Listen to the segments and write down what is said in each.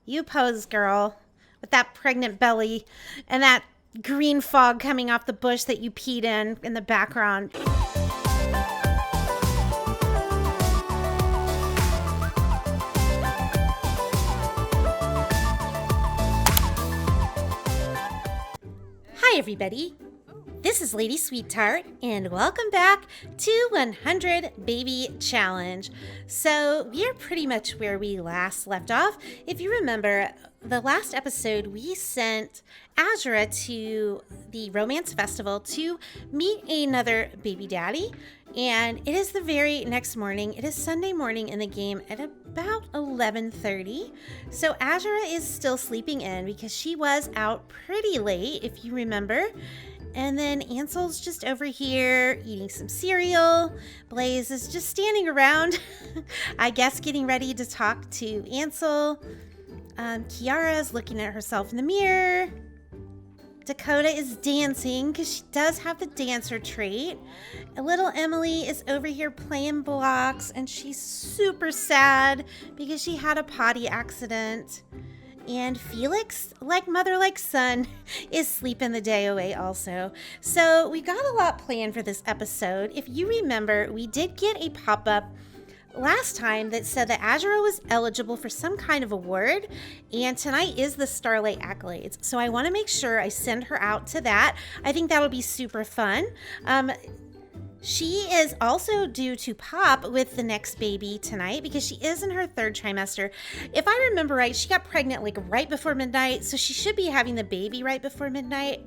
You pose, girl, with that pregnant belly and that green fog coming off the bush that you peed in the background. Hi, everybody. This is Lady Sweetheart, and welcome back to 100 Baby Challenge. So we are pretty much where we last left off. If you remember, the last episode, we sent Azura to the Romance Festival to meet another baby daddy. And it is the very next morning. It is Sunday morning in the game at about 11:30. So Azura is still sleeping in because she was out pretty late, if you remember. And then Ansel's just over here eating some cereal. Blaze is just standing around, I guess getting ready to talk to Ansel. Kiara is looking at herself in the mirror. Dakota is dancing because she does have the dancer trait. Little Emily is over here playing blocks, and she's super sad because she had a potty accident. And Felix, like mother, like son, is sleeping the day away also. So we got a lot planned for this episode. If you remember, we did get a pop-up last time that said that Azura was eligible for some kind of award, and tonight is the Starlight Accolades. So I want to make sure I send her out to that. I think that'll be super fun. She is also due to pop with the next baby tonight because she is in her third trimester. If I remember right, she got pregnant like right before midnight, so she should be having the baby right before midnight.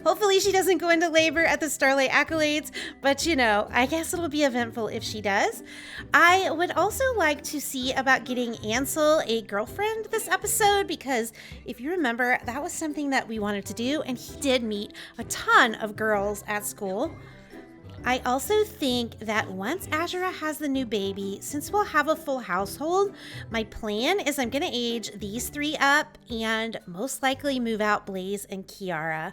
Hopefully she doesn't go into labor at the Starlight Accolades, but you know, I guess it'll be eventful if she does. I would also like to see about getting Ansel a girlfriend this episode because if you remember, that was something that we wanted to do, and he did meet a ton of girls at school. I also think that once Azura has the new baby, since we'll have a full household, my plan is I'm going to age these three up and most likely move out Blaze and Kiara.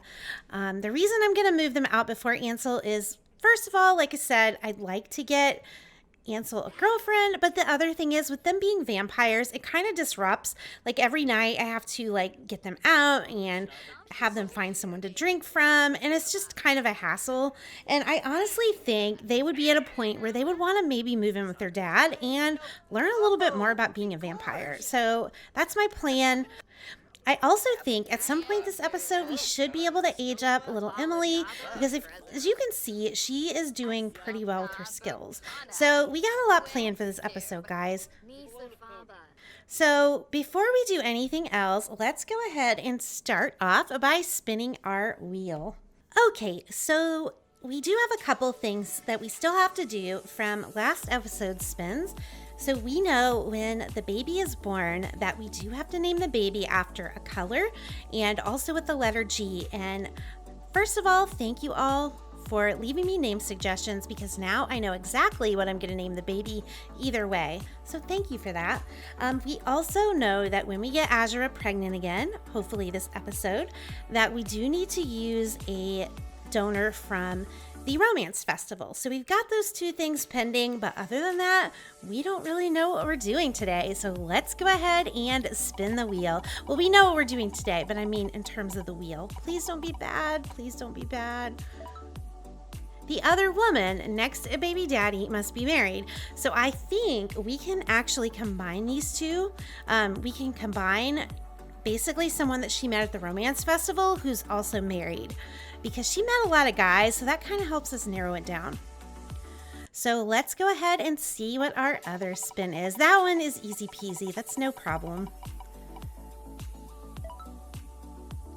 The reason I'm going to move them out before Ansel is, first of all, like I said, I'd like to get Ansel a girlfriend, but the other thing is with them being vampires, it kind of disrupts. Like every night I have to like get them out and have them find someone to drink from, and it's just kind of a hassle. And I honestly think they would be at a point where they would want to maybe move in with their dad and learn a little bit more about being a vampire. So that's my plan. I also think at some point this episode we should be able to age up little Emily because as you can see, she is doing pretty well with her skills. So we got a lot planned for this episode, guys. So before we do anything else, let's go ahead and start off by spinning our wheel. Okay, so we do have a couple things that we still have to do from last episode's spins. So we know when the baby is born that we do have to name the baby after a color and also with the letter G. And first of all, thank you all for leaving me name suggestions because now I know exactly what I'm going to name the baby either way. So thank you for that. We also know that when we get Azura pregnant again, hopefully this episode, that we do need to use a donor from the Romance Festival. So we've got those two things pending, but other than that, we don't really know what we're doing today. So let's go ahead and spin the wheel. Well, we know what we're doing today, but I mean in terms of the wheel. Please don't be bad. Please don't be bad. The other woman next to baby daddy must be married. So I think we can actually combine these two. We can combine basically someone that she met at the Romance Festival who's also married, because she met a lot of guys, so that kind of helps us narrow it down. So let's go ahead and see what our other spin is. That one is easy peasy. That's no problem.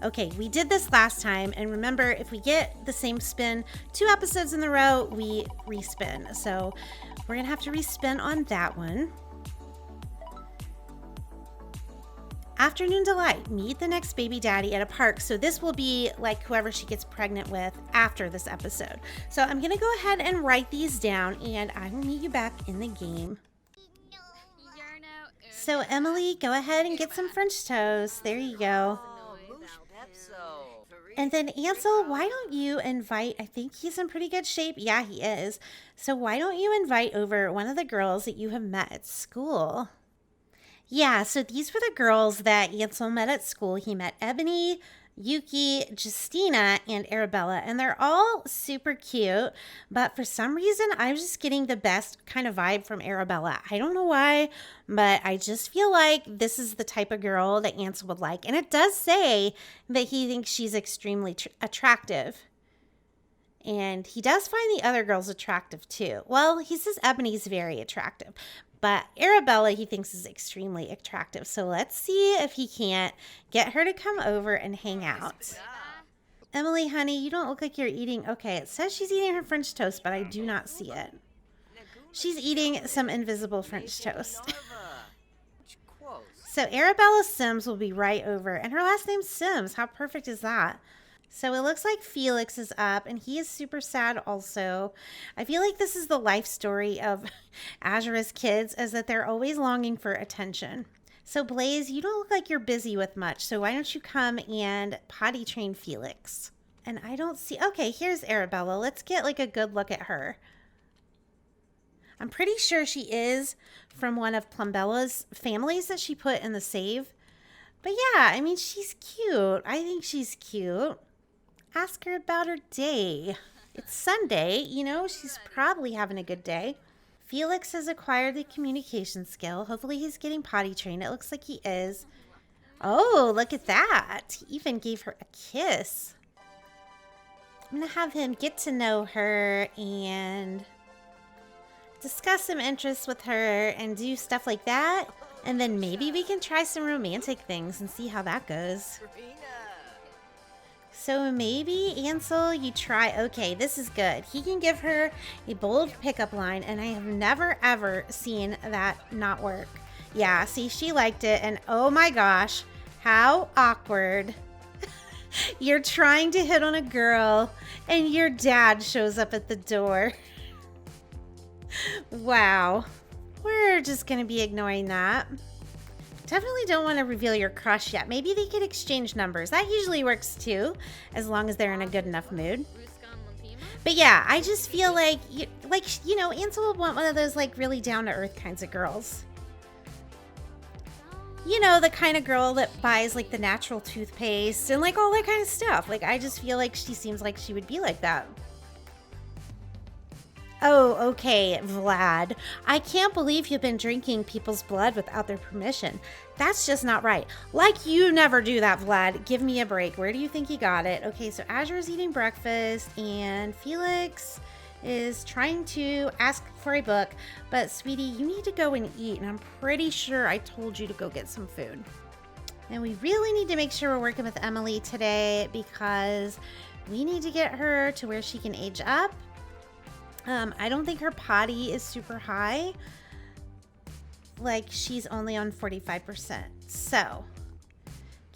Okay, we did this last time, and remember, if we get the same spin 2 episodes in a row, we respin. So we're going to have to respin on that one. Afternoon Delight, meet the next baby daddy at a park. So this will be like whoever she gets pregnant with after this episode. So I'm going to go ahead and write these down, and I will meet you back in the game. So Emily, go ahead and get some French toast. There you go. And then Ansel, why don't you invite, I think he's in pretty good shape. Yeah, he is. So why don't you invite over one of the girls that you have met at school? Yeah, so these were the girls that Ansel met at school. He met Ebony, Yuki, Justina, and Arabella, and they're all super cute. But for some reason, I was just getting the best kind of vibe from Arabella. I don't know why, but I just feel like this is the type of girl that Ansel would like. And it does say that he thinks she's extremely attractive. And he does find the other girls attractive too. Well, he says Ebony's very attractive. But Arabella, he thinks, is extremely attractive. So let's see if he can't get her to come over and hang out. Emily, honey, you don't look like you're eating. Okay, it says she's eating her French toast, but I do not see it. She's eating some invisible French toast. So Arabella Sims will be right over. And her last name's Sims. How perfect is that? So it looks like Felix is up, and he is super sad also. I feel like this is the life story of Azura's kids, is that they're always longing for attention. So Blaze, you don't look like you're busy with much, so why don't you come and potty train Felix? And I don't see... Okay, here's Arabella. Let's get like a good look at her. I'm pretty sure she is from one of Plumbella's families that she put in the save. But yeah, I mean, she's cute. I think she's cute. Ask her about her day. It's Sunday, you know, she's probably having a good day. Felix has acquired the communication skill. Hopefully he's getting potty trained. It looks like he is. Oh, look at that. He even gave her a kiss. I'm going to have him get to know her and discuss some interests with her and do stuff like that. And then maybe we can try some romantic things and see how that goes. So maybe, Ansel, you try... Okay, this is good. He can give her a bold pickup line, and I have never, ever seen that not work. Yeah, see, she liked it, and oh my gosh, how awkward. You're trying to hit on a girl, and your dad shows up at the door. Wow. We're just going to be ignoring that. Definitely don't want to reveal your crush yet. Maybe they could exchange numbers. That usually works too, as long as they're in a good enough mood. But yeah, I just feel like, you know, Ansel would want one of those like really down-to-earth kinds of girls. You know, the kind of girl that buys like the natural toothpaste and like all that kind of stuff. Like, I just feel like she seems like she would be like that. Oh, okay, Vlad. I can't believe you've been drinking people's blood without their permission. That's just not right. Like, you never do that, Vlad. Give me a break. Where do you think you got it? Okay, so Azura's eating breakfast, and Felix is trying to ask for a book. But, sweetie, you need to go and eat, and I'm pretty sure I told you to go get some food. And we really need to make sure we're working with Emily today because we need to get her to where she can age up. I don't think her potty is super high. Like, she's only on 45%. So,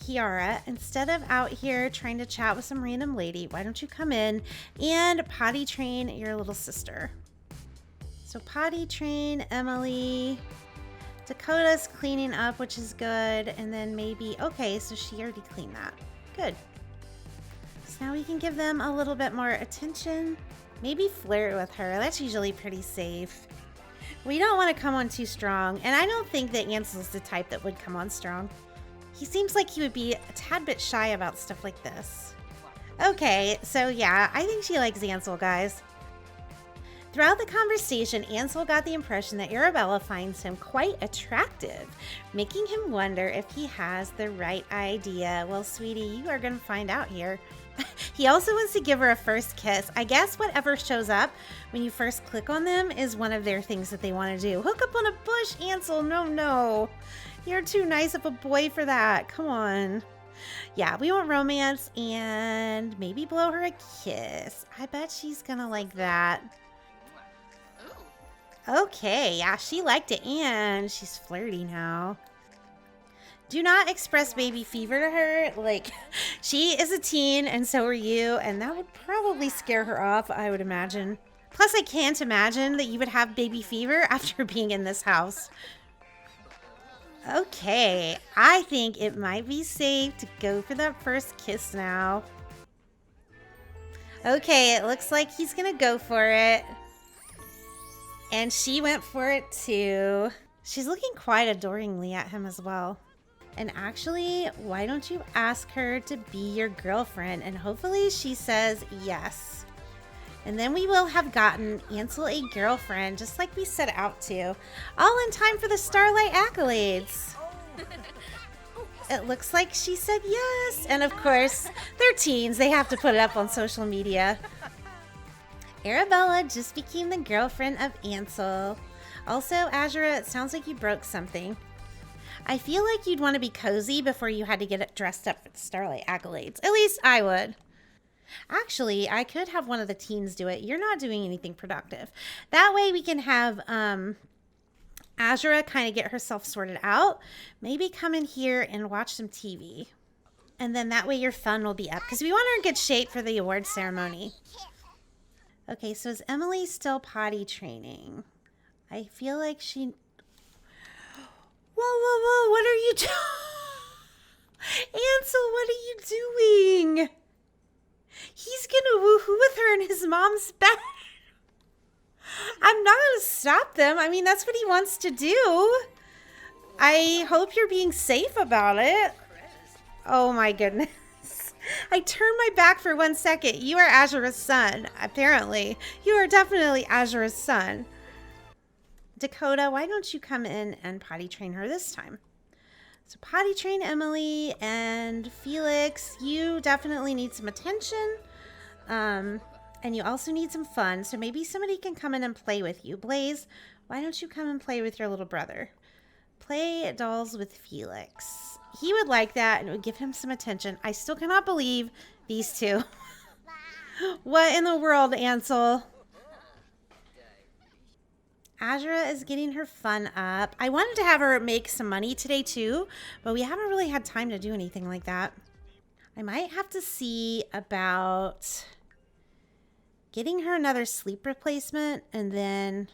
Kiara, instead of out here trying to chat with some random lady, why don't you come in and potty train your little sister? So, potty train Emily. Dakota's cleaning up, which is good. And then maybe, okay, so she already cleaned that. Good. So now we can give them a little bit more attention. Maybe flirt with her. That's usually pretty safe. We don't want to come on too strong. And I don't think that Ansel's the type that would come on strong. He seems like he would be a tad bit shy about stuff like this. Okay, so yeah, I think she likes Ansel, guys. Throughout the conversation, Ansel got the impression that Arabella finds him quite attractive, making him wonder if he has the right idea. Well, sweetie, you are going to find out here. He also wants to give her a first kiss. I guess whatever shows up when you first click on them is one of their things that they want to do. Hook up on a bush, Ansel. No. You're too nice of a boy for that. Come on. Yeah, we want romance and maybe blow her a kiss. I bet she's going to like that. Okay, yeah, she liked it and she's flirty now. Do not express baby fever to her. Like, she is a teen and so are you, and that would probably scare her off, I would imagine. Plus, I can't imagine that you would have baby fever after being in this house. Okay, I think it might be safe to go for that first kiss now. Okay, it looks like he's gonna go for it. And she went for it too. She's looking quite adoringly at him as well. And actually, why don't you ask her to be your girlfriend? And hopefully she says yes. And then we will have gotten Ansel a girlfriend, just like we set out to. All in time for the Starlight Accolades. It looks like she said yes. And of course, they're teens. They have to put it up on social media. Arabella just became the girlfriend of Ansel. Also, Azura, it sounds like you broke something. I feel like you'd want to be cozy before you had to get dressed up for the Starlight Accolades. At least I would. Actually, I could have one of the teens do it. You're not doing anything productive. That way we can have Azura kind of get herself sorted out. Maybe come in here and watch some TV. And then that way your fun will be up. Because we want her in good shape for the award ceremony. Okay, so is Emily still potty training? I feel like she... Whoa, what are you doing? Ansel, what are you doing? He's gonna woohoo with her in his mom's bed. I'm not gonna stop them. I mean, that's what he wants to do. I hope you're being safe about it. Oh my goodness. I turned my back for 1 second. You are Azura's son, apparently. You are definitely Azura's son. Dakota, why don't you come in and potty train her this time? So potty train Emily, and Felix, you definitely need some attention. And you also need some fun. So maybe somebody can come in and play with you. Blaze, why don't you come and play with your little brother? Play dolls with Felix. He would like that and it would give him some attention. I still cannot believe these two. What in the world, Ansel? Azura is getting her fun up. I wanted to have her make some money today too, but we haven't really had time to do anything like that. I might have to see about getting her another sleep replacement and then,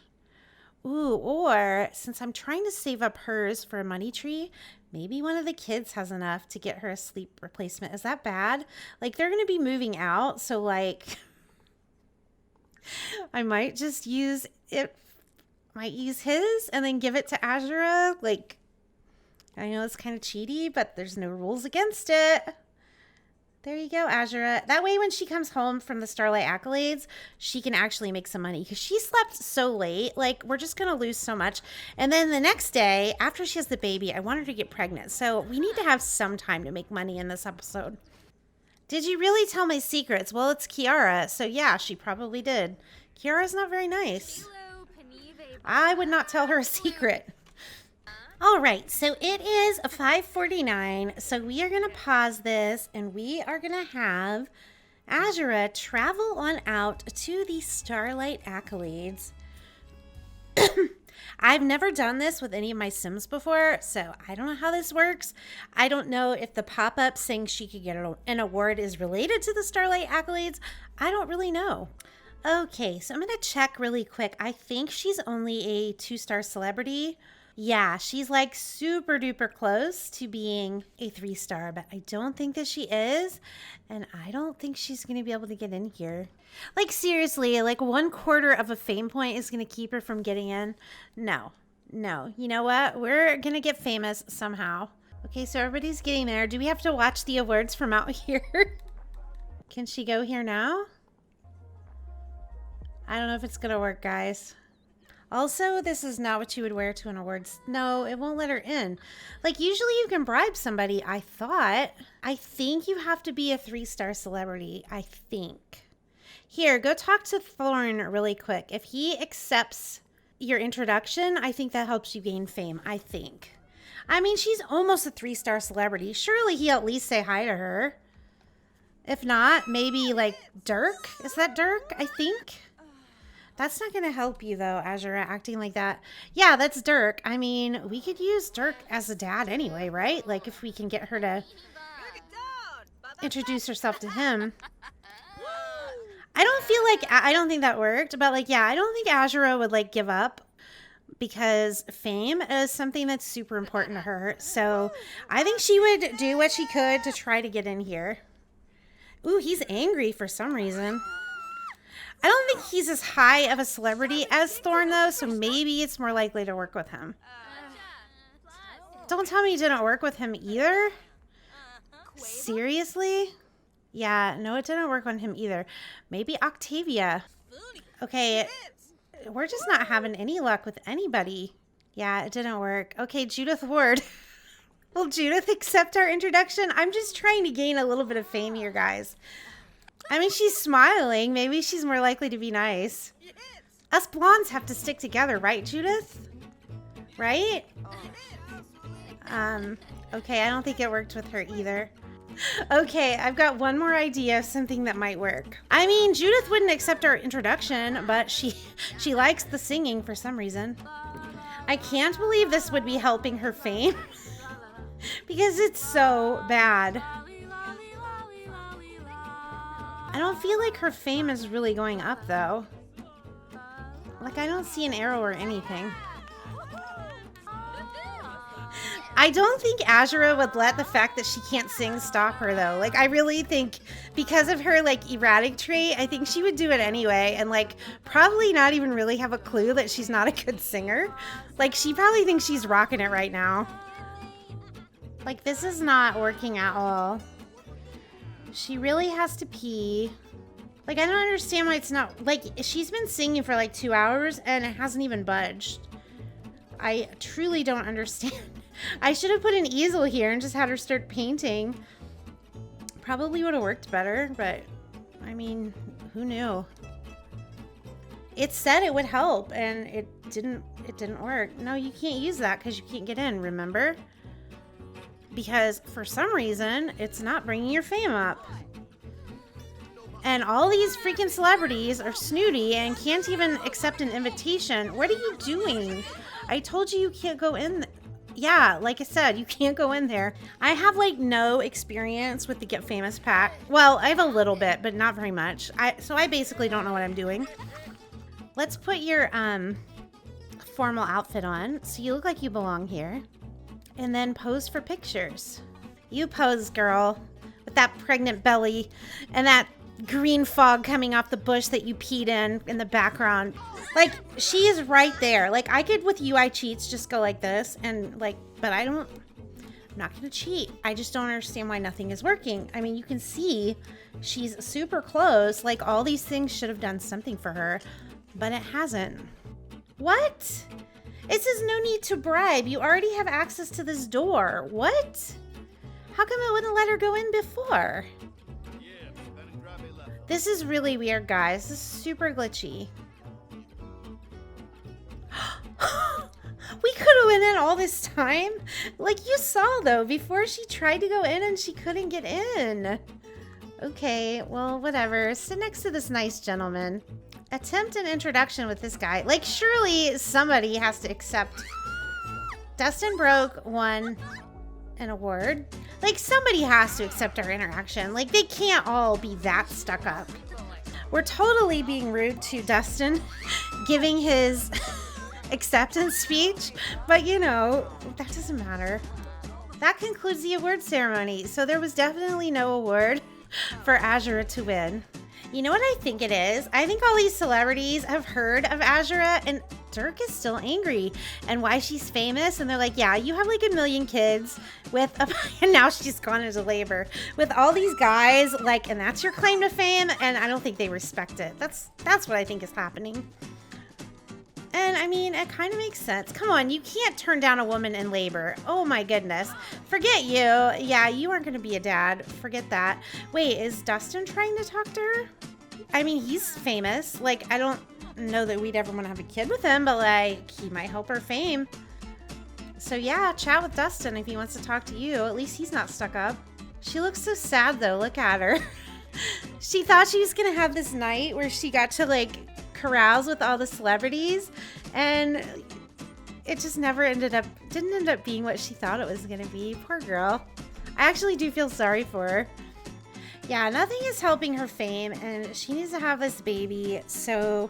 or since I'm trying to save up hers for a money tree, maybe one of the kids has enough to get her a sleep replacement. Is that bad? Like they're going to be moving out. So like I might just use it. Might use his and then give it to Azura. Like, I know it's kind of cheaty, but there's no rules against it. There you go, Azura. That way when she comes home from the Starlight Accolades, she can actually make some money. Because she slept so late. Like, we're just going to lose so much. And then the next day, after she has the baby, I want her to get pregnant. So we need to have some time to make money in this episode. Did you really tell my secrets? Well, it's Kiara. So yeah, she probably did. Kiara's not very nice. I would not tell her a secret. All right, so it is 5:49. So we are going to pause this and we are going to have Azura travel on out to the Starlight Accolades. I've never done this with any of my Sims before, so I don't know how this works. I don't know if the pop-up saying she could get an award is related to the Starlight Accolades. I don't really know. Okay, so I'm going to check really quick. I think she's only a 2-star celebrity. Yeah, she's like super duper close to being a 3-star, but I don't think that she is. And I don't think she's going to be able to get in here. Like seriously, like 1/4 of a fame point is going to keep her from getting in. No. You know what? We're going to get famous somehow. Okay, so everybody's getting there. Do we have to watch the awards from out here? Can she go here now? I don't know if it's going to work, guys. Also, this is not what you would wear to an awards. No, it won't let her in. Like, usually you can bribe somebody, I thought. I think you have to be a 3-star celebrity, I think. Here, go talk to Thorn really quick. If he accepts your introduction, I think that helps you gain fame, I think. I mean, she's almost a 3-star celebrity. Surely he'll at least say hi to her. If not, maybe like Dirk. Is that Dirk? I think. That's not going to help you, though, Azura, acting like that. Yeah, that's Dirk. I mean, we could use Dirk as a dad anyway, right? Like, if we can get her to introduce herself to him. I don't think that worked. But, like, yeah, I don't think Azura would, like, give up. Because fame is something that's super important to her. So, I think she would do what she could to try to get in here. Ooh, he's angry for some reason. I don't think he's as high of a celebrity as Thorn, though, so maybe it's more likely to work with him. Don't tell me it didn't work with him either. Seriously? Yeah, no, it didn't work on him either. Maybe Octavia. Okay, we're just not having any luck with anybody. Yeah, it didn't work. Okay, Judith Ward. Will Judith accept our introduction? I'm just trying to gain a little bit of fame here, guys. I mean, she's smiling. Maybe she's more likely to be nice. Us blondes have to stick together, right, Judith? Right? Okay, I don't think it worked with her either. Okay, I've got one more idea of something that might work. I mean, Judith wouldn't accept our introduction, but she likes the singing for some reason. I can't believe this would be helping her fame because it's so bad. I don't feel like her fame is really going up, though. Like, I don't see an arrow or anything. I don't think Azura would let the fact that she can't sing stop her, though. Like, I really think because of her, like, erratic trait, I think she would do it anyway and, like, probably not even really have a clue that she's not a good singer. Like, she probably thinks she's rocking it right now. Like, this is not working at all. She really has to pee. Like, I don't understand why it's not... Like, she's been singing for, like, 2 hours and it hasn't even budged. I truly don't understand. I should have put an easel here and just had her start painting. Probably would have worked better, but I mean, who knew? It said it would help and it didn't work. No, you can't use that because you can't get in, remember? Because for some reason, it's not bringing your fame up. And all these freaking celebrities are snooty and can't even accept an invitation. What are you doing? I told you can't go in. Yeah, like I said, you can't go in there. I have like no experience with the Get Famous pack. Well, I have a little bit, but not very much. So I basically don't know what I'm doing. Let's put your formal outfit on so you look like you belong here. And then pose for pictures. You pose, girl, with that pregnant belly and that green fog coming off the bush that you peed in the background. Like, she is right there. Like, I could with UI cheats just go like this and like, but I'm not gonna cheat. I just don't understand why nothing is working. I mean, you can see she's super close. Like, all these things should have done something for her, but it hasn't. What? It says no need to bribe. You already have access to this door. What? How come it wouldn't let her go in before? This is really weird, guys. This is super glitchy. We could have went in all this time. Like you saw, though, before she tried to go in and she couldn't get in. Okay, well, whatever. Sit next to this nice gentleman. Attempt an introduction with this guy. Like, surely somebody has to accept. Dustin Broke won an award. Like, somebody has to accept our interaction. Like, they can't all be that stuck up. We're totally being rude to Dustin, giving his acceptance speech, but you know, that doesn't matter. That concludes the award ceremony, so there was definitely no award for Azura to win. You know what I think it is? I think all these celebrities have heard of Azura, and Dirk is still angry and why she's famous. And they're like, yeah, you have like 1 million kids with and now she's gone into labor with all these guys, like, and that's your claim to fame. And I don't think they respect it. That's what I think is happening. And I mean, it kind of makes sense. Come on, you can't turn down a woman in labor. Oh my goodness. Forget you. Yeah, you aren't going to be a dad. Forget that. Wait, is Dustin trying to talk to her? I mean, he's famous. Like, I don't know that we'd ever want to have a kid with him, but like, he might help her fame. So yeah, chat with Dustin if he wants to talk to you. At least he's not stuck up. She looks so sad though. Look at her. She thought she was going to have this night where she got to like carouse with all the celebrities, and it just never didn't end up being what she thought it was gonna be. Poor girl. I actually do feel sorry for her. Yeah, nothing is helping her fame, and she needs to have this baby. So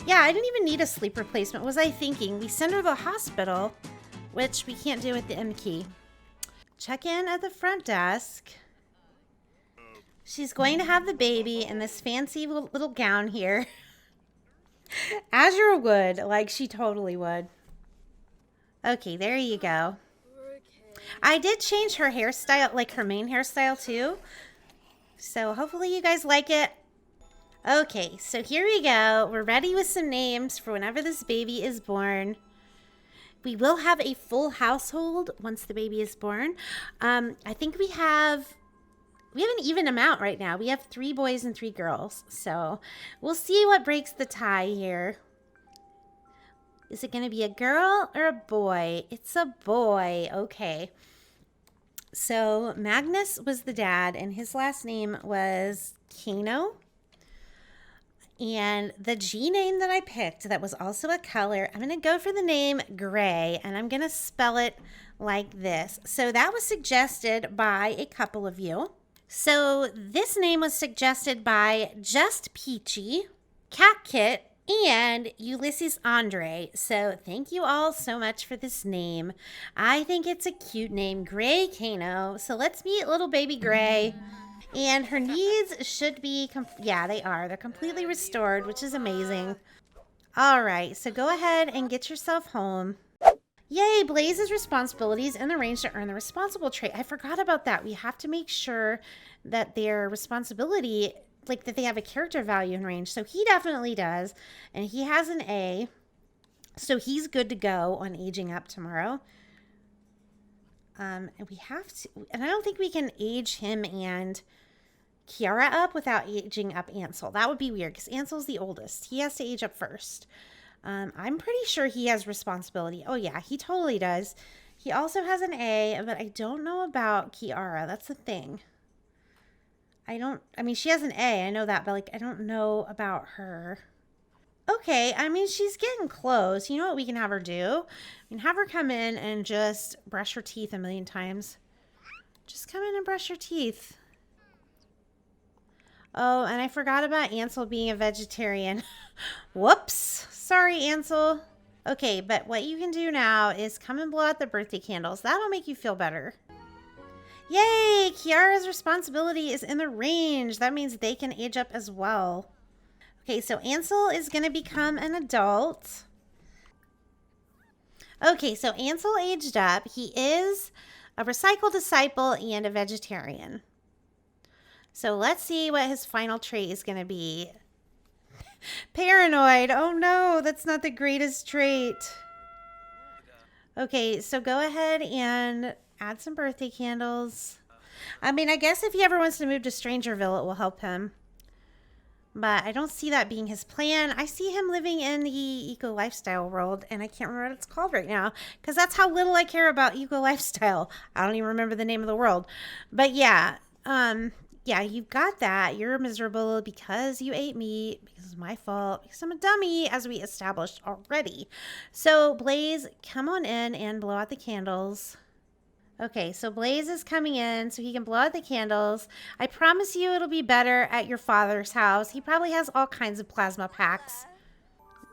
yeah, I didn't even need a sleep replacement, was I thinking. We send her to the hospital, which we can't do with the M key. Check in at the front desk. She's going to have the baby in this fancy little gown here. Azura would, like, she totally would. Okay, there you go. I did change her hairstyle, like her main hairstyle too. So hopefully you guys like it. Okay, so here we go. We're ready with some names for whenever this baby is born. We will have a full household once the baby is born. I think we have an even amount right now. We have 3 boys and 3 girls. So we'll see what breaks the tie here. Is it going to be a girl or a boy? It's a boy. Okay. So Magnus was the dad, and his last name was Kano. And the G name that I picked that was also a color, I'm going to go for the name Gray, and I'm going to spell it like this. So that was suggested by a couple of you. So this name was suggested by Just Peachy, Cat Kit, and Ulysses Andre. So thank you all so much for this name. I think it's a cute name, Gray Kano. So let's meet little baby Gray. And her needs should be, yeah, they are. They're completely restored, which is amazing. All right, so go ahead and get yourself home. Yay, Blaze's responsibilities in the range to earn the responsible trait. I forgot about that. We have to make sure that their responsibility, like that they have a character value in range. So he definitely does. And he has an A. So he's good to go on aging up tomorrow. And we have to, and I don't think we can age him and Kiara up without aging up Ansel. That would be weird because Ansel's the oldest. He has to age up first. I'm pretty sure he has responsibility. Oh yeah, he totally does. He also has an A, but I don't know about Kiara. That's the thing. I mean, she has an A. I know that, but like, I don't know about her. Okay, I mean, she's getting close. You know what we can have her do? We can have her come in and just brush her teeth a million times. Just come in and brush your teeth. Oh, and I forgot about Ansel being a vegetarian. Whoops. Sorry, Ansel. Okay, but what you can do now is come and blow out the birthday candles. That'll make you feel better. Yay! Kiara's responsibility is in the range. That means they can age up as well. Okay, so Ansel is going to become an adult. Okay, so Ansel aged up. He is a recycled disciple and a vegetarian. So let's see what his final trait is going to be. Paranoid. Oh no, that's not the greatest trait. Okay, so go ahead and add some birthday candles. I mean, I guess if he ever wants to move to Strangerville, it will help him. But I don't see that being his plan. I see him living in the eco lifestyle world, and I can't remember what it's called right now because that's how little I care about eco lifestyle. I don't even remember the name of the world. But yeah, yeah, you've got that. You're miserable because you ate meat, because it's my fault, because I'm a dummy, as we established already. So Blaze, come on in and blow out the candles. Okay, so Blaze is coming in so he can blow out the candles. I promise you it'll be better at your father's house. He probably has all kinds of plasma packs.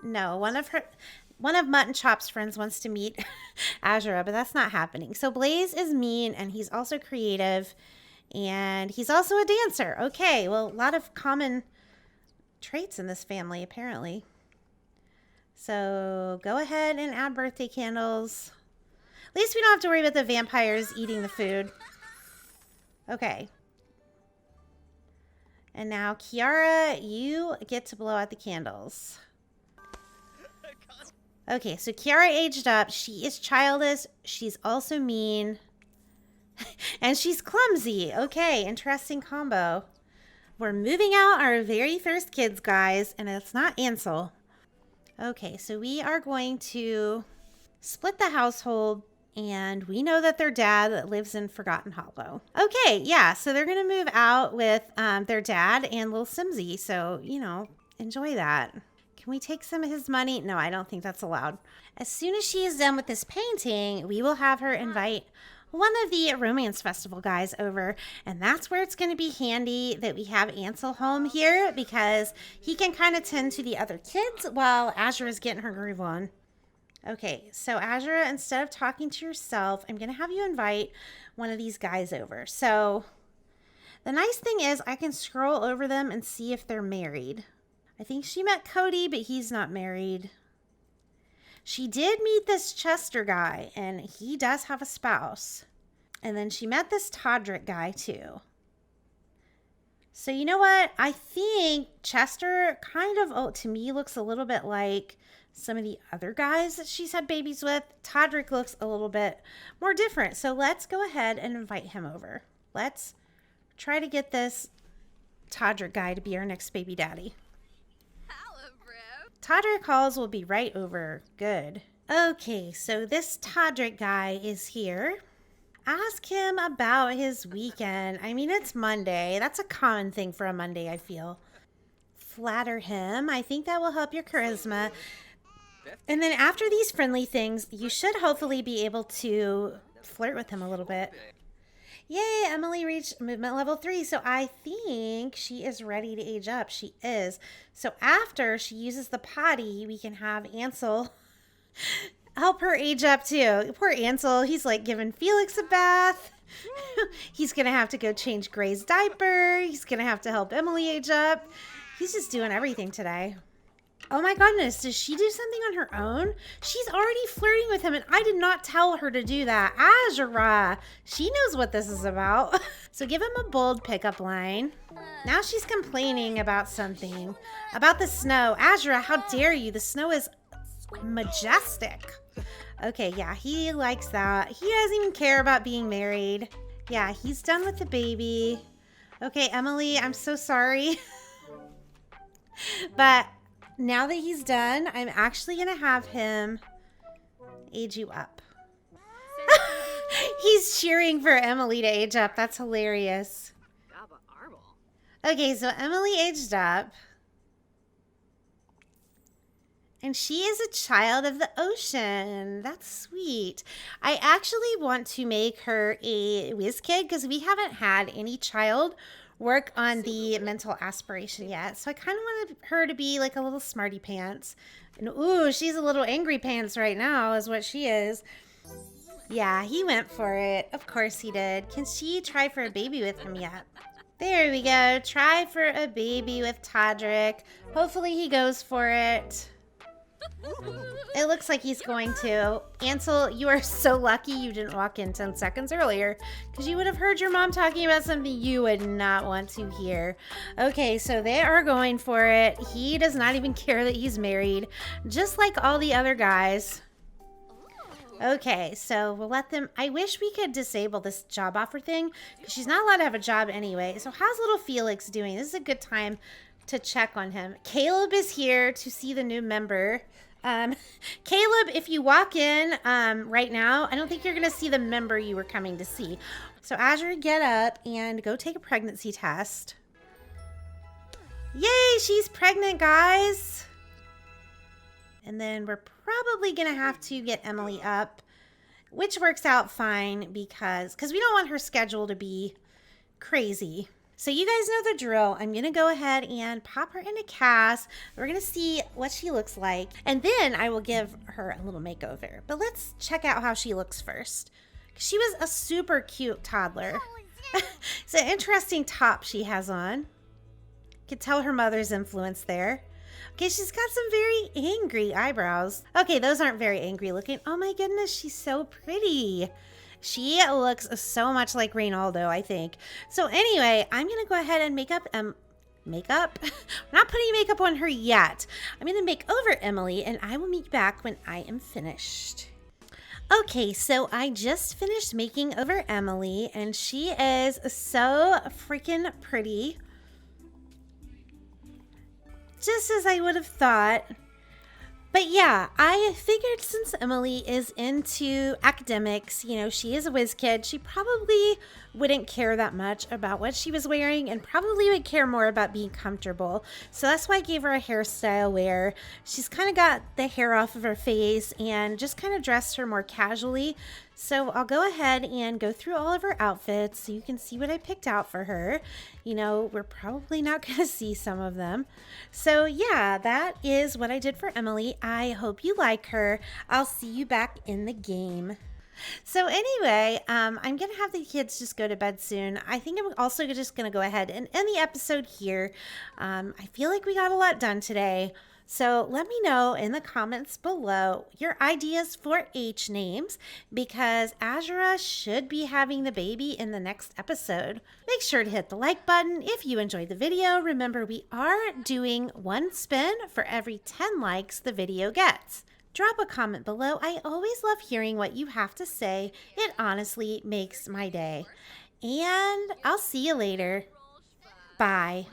No, one of Mutton Chop's friends wants to meet Azura, but that's not happening. So Blaze is mean, and he's also creative, and he's also a dancer. Okay, well, a lot of common traits in this family, apparently. So go ahead and add birthday candles. At least we don't have to worry about the vampires eating the food. Okay. And now, Kiara, you get to blow out the candles. Okay, so Kiara aged up. She is childish. She's also mean. And she's clumsy. Okay, interesting combo. We're moving out our very first kids, guys. And it's not Ansel. Okay, so we are going to split the household. And we know that their dad lives in Forgotten Hollow. Okay, yeah, so they're going to move out with their dad and little Simsy. So, you know, enjoy that. Can we take some of his money? No, I don't think that's allowed. As soon as she is done with this painting, we will have her invite one of the romance festival guys over. And that's where it's going to be handy that we have Ansel home here because he can kind of tend to the other kids while Azura is getting her groove on. Okay, so Azura, instead of talking to yourself, I'm going to have you invite one of these guys over. So the nice thing is I can scroll over them and see if they're married. I think she met Cody, but he's not married. She did meet this Chester guy, and he does have a spouse. And then she met this Todrick guy too. So you know what? I think Chester kind of, to me, looks a little bit like some of the other guys that she's had babies with. Todrick looks a little bit more different. So let's go ahead and invite him over. Let's try to get this Todrick guy to be our next baby daddy. Hello, bro. Todrick calls will be right over. Good. Okay, so this Todrick guy is here. Ask him about his weekend. I mean, it's Monday. That's a common thing for a Monday, I feel. Flatter him. I think that will help your charisma. And then after these friendly things, you should hopefully be able to flirt with him a little bit. Yay, Emily reached movement level 3. So I think she is ready to age up. She is. So after she uses the potty, we can have Ansel help her age up too. Poor Ansel. He's like giving Felix a bath. He's going to have to go change Gray's diaper. He's going to have to help Emily age up. He's just doing everything today. Oh my goodness, does she do something on her own? She's already flirting with him and I did not tell her to do that. Azura, she knows what this is about. So give him a bold pickup line. Now she's complaining about something. About the snow. Azura, how dare you? The snow is majestic. Okay, yeah, he likes that. He doesn't even care about being married. Yeah, he's done with the baby. Okay, Emily, I'm so sorry. But now that he's done, I'm actually going to have him age you up. He's cheering for Emily to age up. That's hilarious. Okay, so Emily aged up. And she is a child of the ocean. That's sweet. I actually want to make her a whiz kid because we haven't had any child work on the mental aspiration yet. So I kind of wanted her to be like a little smarty pants. And ooh, she's a little angry pants right now is what she is. Yeah, he went for it. Of course he did. Can she try for a baby with him yet? There we go. Try for a baby with Todrick. Hopefully he goes for it. It looks like he's going to. Ansel, you are so lucky you didn't walk in 10 seconds earlier because you would have heard your mom talking about something you would not want to hear. Okay, so they are going for it. He does not even care that he's married, just like all the other guys. Okay, so we'll let them. I wish we could disable this job offer thing because she's not allowed to have a job anyway. So how's little Felix doing? This is a good time to check on him. Caleb is here to see the new member. Caleb, if you walk in right now, I don't think you're going to see the member you were coming to see. So Azure, get up and go take a pregnancy test. Yay, she's pregnant, guys. And then we're probably going to have to get Emily up, which works out fine because we don't want her schedule to be crazy. So you guys know the drill. I'm going to go ahead and pop her into cast. We're going to see what she looks like. And then I will give her a little makeover. But let's check out how she looks first. She was a super cute toddler. It's an interesting top she has on. Could tell her mother's influence there. Okay, she's got some very angry eyebrows. Okay, those aren't very angry looking. Oh my goodness, she's so pretty. She looks so much like Reynaldo, I think. So anyway, I'm going to go ahead and makeup? We're not putting makeup on her yet. I'm going to make over Emily, and I will meet you back when I am finished. Okay, so I just finished making over Emily, and she is so freaking pretty. Just as I would have thought. But yeah, I figured since Emily is into academics, you know, she is a whiz kid, she probably wouldn't care that much about what she was wearing and probably would care more about being comfortable. So that's why I gave her a hairstyle where she's kind of got the hair off of her face and just kind of dressed her more casually. So I'll go ahead and go through all of her outfits so you can see what I picked out for her. You know, we're probably not going to see some of them. So yeah, that is what I did for Emily. I hope you like her. I'll see you back in the game. So anyway, I'm going to have the kids just go to bed soon. I think I'm also just going to go ahead and end the episode here. I feel like we got a lot done today. So let me know in the comments below your ideas for H names because Azura should be having the baby in the next episode. Make sure to hit the like button if you enjoyed the video. Remember, we are doing one spin for every 10 likes the video gets. Drop a comment below. I always love hearing what you have to say. It honestly makes my day. And I'll see you later. Bye.